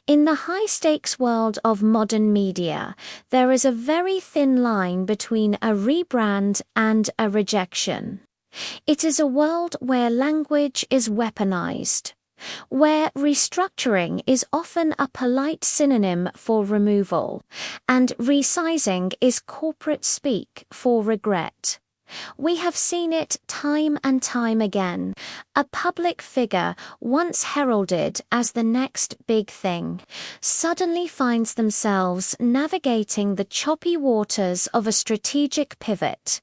In the high-stakes world of modern media, there is a very thin line between a rebrand and a rejection. It is a world where language is weaponized, where restructuring is often a polite synonym for removal, and resizing is corporate speak for regret. We have seen it time and time again. A public figure, once heralded as the next big thing, suddenly finds themselves navigating the choppy waters of a strategic pivot.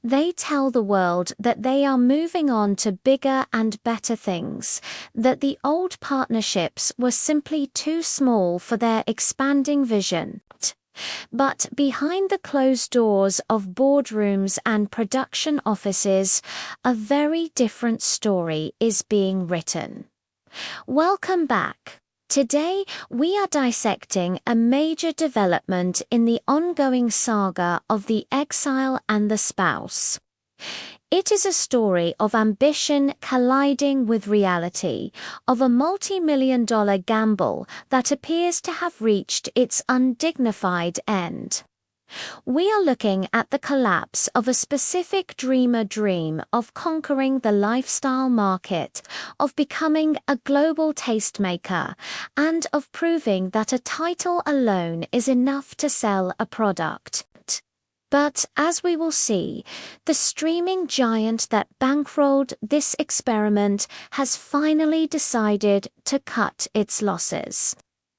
They tell the world that they are moving on to bigger and better things, that the old partnerships were simply too small for their expanding vision. But behind the closed doors of boardrooms and production offices, a very different story is being written. Welcome back. Today, we are dissecting a major development in the ongoing saga of the exile and the spouse. It is a story of ambition colliding with reality, of a multi-million-dollar gamble that appears to have reached its undignified end. We are looking at the collapse of a specific dreamer dream of conquering the lifestyle market, of becoming a global tastemaker, and of proving that a title alone is enough to sell a product. But, as we will see, the streaming giant that bankrolled this experiment has finally decided to cut its losses.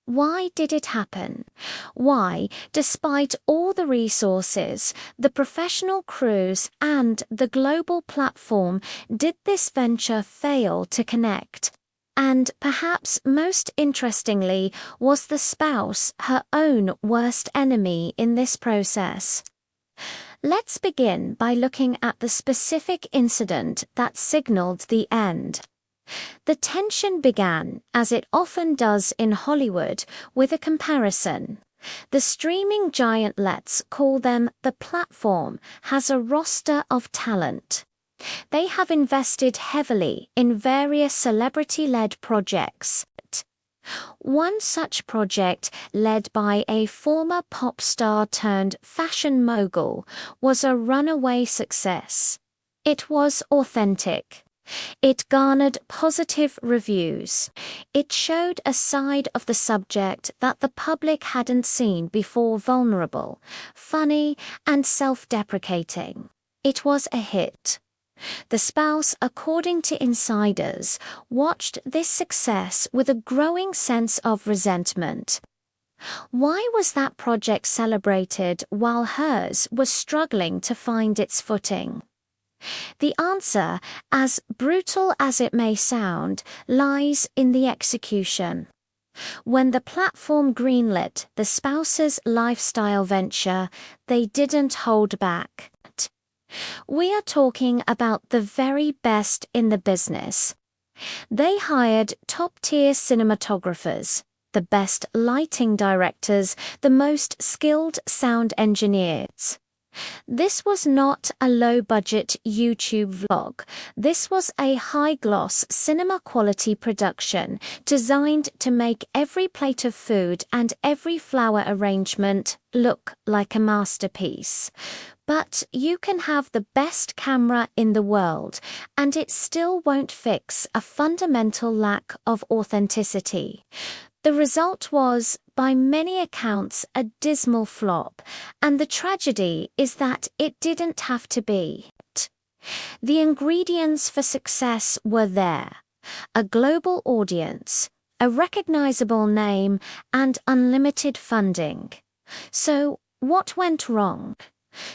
Why did it happen? Why, despite all the resources, the professional crews, and the global platform, did this venture fail to connect? And perhaps most interestingly, was the spouse her own worst enemy in this process? Let's begin by looking at the specific incident that signaled the end. The tension began, as it often does in Hollywood, with a comparison. The streaming giant, let's call them the platform, has a roster of talent. They have invested heavily in various celebrity-led projects. One such project, led by a former pop star turned fashion mogul, was a runaway success. It was authentic. It garnered positive reviews. It showed a side of the subject that the public hadn't seen before: vulnerable, funny, and self-deprecating. It was a hit. The spouse, according to insiders, watched this success with a growing sense of resentment. Why was that project celebrated while hers was struggling to find its footing? The answer, as brutal as it may sound, lies in the execution. When the platform greenlit the spouse's lifestyle venture, they didn't hold back. We are talking about the very best in the business. They hired top-tier cinematographers, the best lighting directors, the most skilled sound engineers. This was not a low-budget YouTube vlog. This was a high-gloss cinema-quality production designed to make every plate of food and every flower arrangement look like a masterpiece. But you can have the best camera in the world, and it still won't fix a fundamental lack of authenticity. The result was, by many accounts, a dismal flop, and the tragedy is that it didn't have to be. The ingredients for success were there: a global audience, a recognizable name, and unlimited funding. So, what went wrong?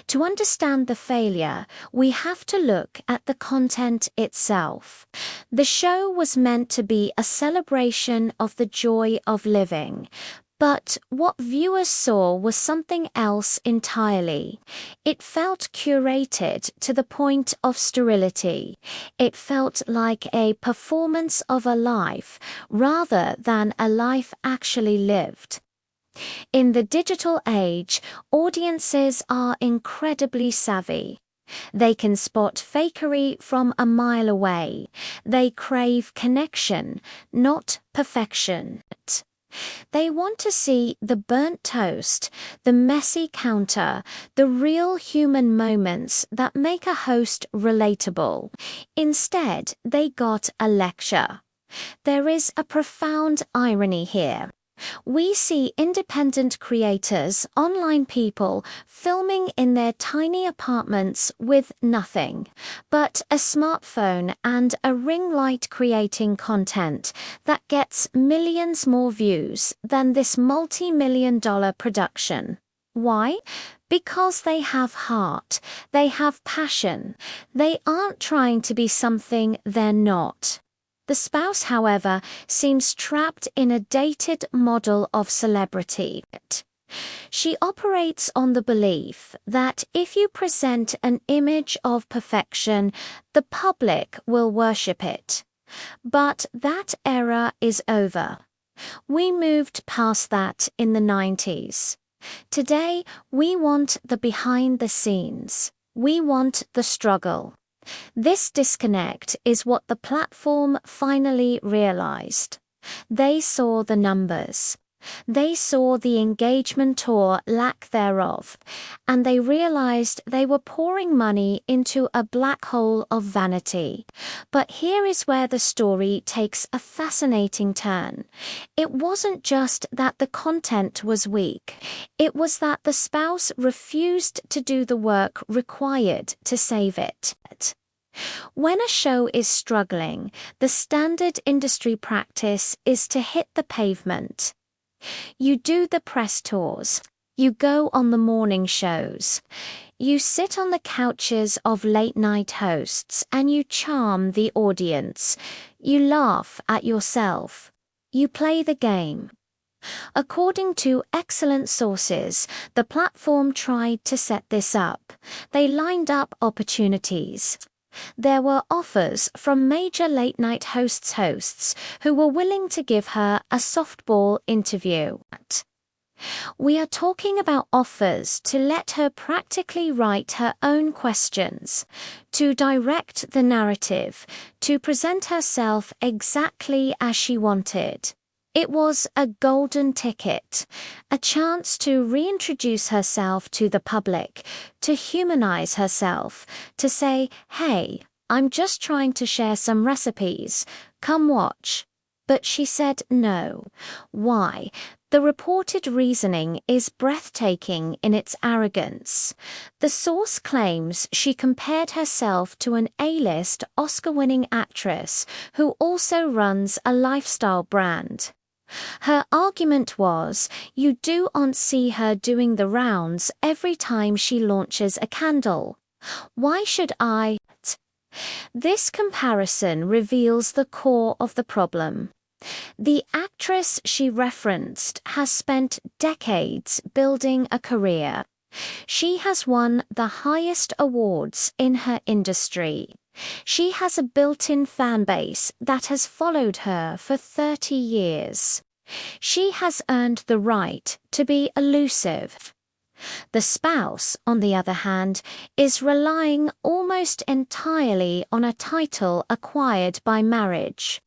To understand the failure, we have to look at the content itself. The show was meant to be a celebration of the joy of living, but what viewers saw was something else entirely. It felt curated to the point of sterility. It felt like a performance of a life, rather than a life actually lived. In the digital age, audiences are incredibly savvy. They can spot fakery from a mile away. They crave connection, not perfection. They want to see the burnt toast, the messy counter, the real human moments that make a host relatable. Instead, they got a lecture. There is a profound irony here. We see independent creators, online people, filming in their tiny apartments with nothing but a smartphone and a ring light creating content that gets millions more views than this multi-million-dollar production. Why? Because they have heart, they have passion, they aren't trying to be something they're not. The spouse, however, seems trapped in a dated model of celebrity. She operates on the belief that if you present an image of perfection, the public will worship it. But that era is over. We moved past that in the 90s. Today, we want the behind the scenes. We want the struggle. This disconnect is what the platform finally realized. They saw the numbers. They saw the engagement or lack thereof, and they realized they were pouring money into a black hole of vanity. But here is where the story takes a fascinating turn. It wasn't just that the content was weak. It was that the spouse refused to do the work required to save it. When a show is struggling, the standard industry practice is to hit the pavement. You do the press tours. You go on the morning shows. You sit on the couches of late-night hosts and you charm the audience. You laugh at yourself. You play the game. According to excellent sources, the platform tried to set this up. They lined up opportunities. There were offers from major late-night hosts who were willing to give her a softball interview. We are talking about offers to let her practically write her own questions, to direct the narrative, to present herself exactly as she wanted. It was a golden ticket, a chance to reintroduce herself to the public, to humanize herself, to say, "Hey, I'm just trying to share some recipes. Come watch." But she said no. Why? The reported reasoning is breathtaking in its arrogance. The source claims she compared herself to an A-list Oscar-winning actress who also runs a lifestyle brand. Her argument was, you don't see her doing the rounds every time she launches a candle. Why should I? This comparison reveals the core of the problem. The actress she referenced has spent decades building a career. She has won the highest awards in her industry. She has a built-in fan base that has followed her for 30 years. She has earned the right to be elusive. The spouse, on the other hand, is relying almost entirely on a title acquired by marriage.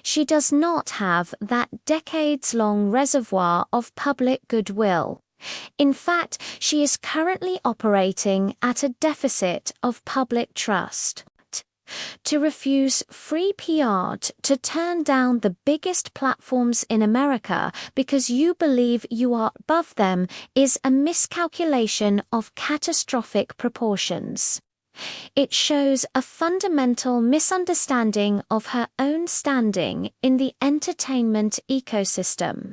She does not have that decades-long reservoir of public goodwill. In fact, she is currently operating at a deficit of public trust. To refuse free PR, to turn down the biggest platforms in America because you believe you are above them, is a miscalculation of catastrophic proportions. It shows a fundamental misunderstanding of her own standing in the entertainment ecosystem.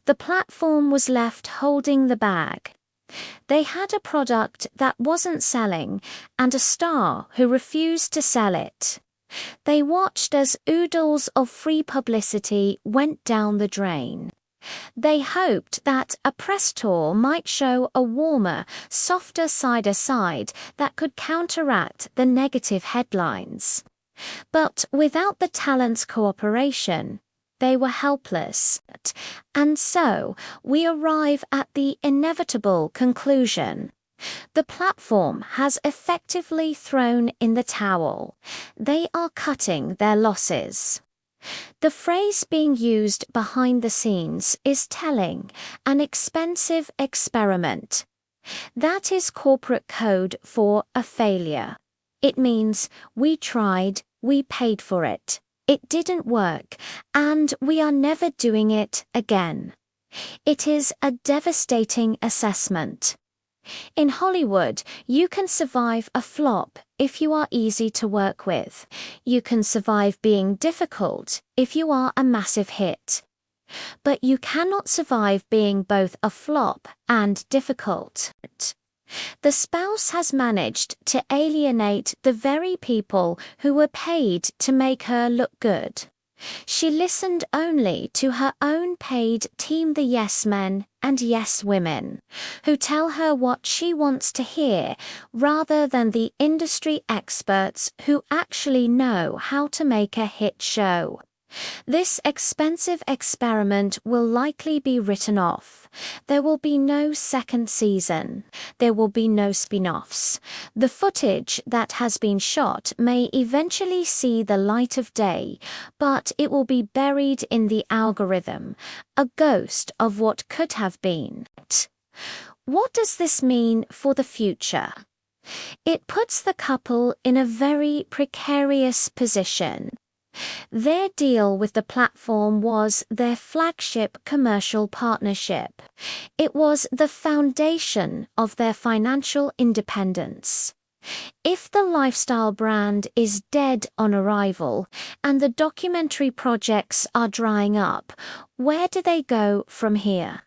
The platform was left holding the bag. They had a product that wasn't selling and a star who refused to sell it. They watched as oodles of free publicity went down the drain. They hoped that a press tour might show a warmer, softer side that could counteract the negative headlines. But without the talent's cooperation, they were helpless. And so we arrive at the inevitable conclusion. The platform has effectively thrown in the towel. They are cutting their losses. The phrase being used behind the scenes is telling, an expensive experiment. That is corporate code for a failure. It means we tried, we paid for it, it didn't work, and we are never doing it again. It is a devastating assessment. In Hollywood, you can survive a flop if you are easy to work with. You can survive being difficult if you are a massive hit. But you cannot survive being both a flop and difficult. The spouse has managed to alienate the very people who were paid to make her look good. She listened only to her own paid team, the yes men and yes women, who tell her what she wants to hear, rather than the industry experts who actually know how to make a hit show. This expensive experiment will likely be written off. There will be no second season. There will be no spin-offs. The footage that has been shot may eventually see the light of day, but it will be buried in the algorithm, a ghost of what could have been. What does this mean for the future? It puts the couple in a very precarious position. Their deal with the platform was their flagship commercial partnership. It was the foundation of their financial independence. If the lifestyle brand is dead on arrival and the documentary projects are drying up, where do they go from here?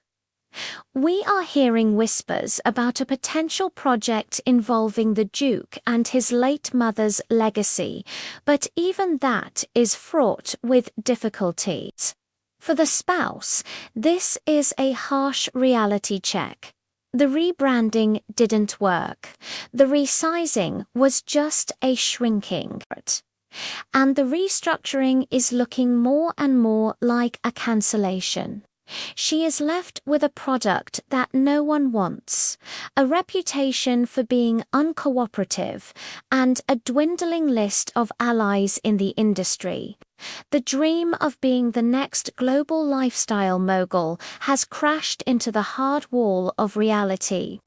We are hearing whispers about a potential project involving the Duke and his late mother's legacy, but even that is fraught with difficulties. For the spouse, this is a harsh reality check. The rebranding didn't work. The resizing was just a shrinking. And the restructuring is looking more and more like a cancellation. She is left with a product that no one wants, a reputation for being uncooperative, and a dwindling list of allies in the industry. The dream of being the next global lifestyle mogul has crashed into the hard wall of reality.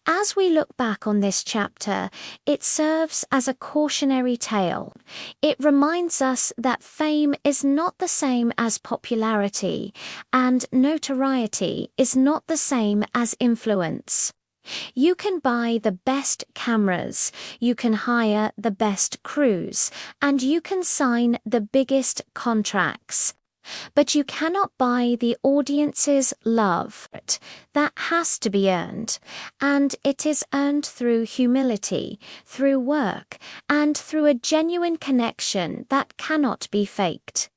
As we look back on this chapter, it serves as a cautionary tale. It reminds us that fame is not the same as popularity, and notoriety is not the same as influence. You can buy the best cameras, you can hire the best crews, and you can sign the biggest contracts. But you cannot buy the audience's love. That has to be earned, and it is earned through humility, through work, and through a genuine connection that cannot be faked.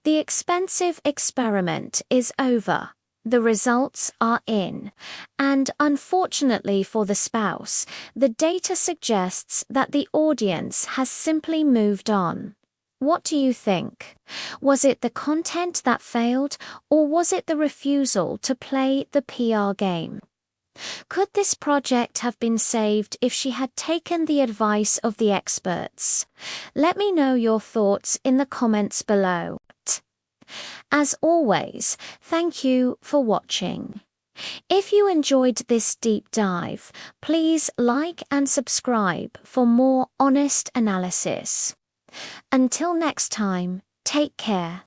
The expensive experiment is over. The results are in, and unfortunately for the spouse, the data suggests that the audience has simply moved on. What do you think? Was it the content that failed, or was it the refusal to play the PR game? Could this project have been saved if she had taken the advice of the experts? Let me know your thoughts in the comments below. As always, thank you for watching. If you enjoyed this deep dive, please like and subscribe for more honest analysis. Until next time, take care.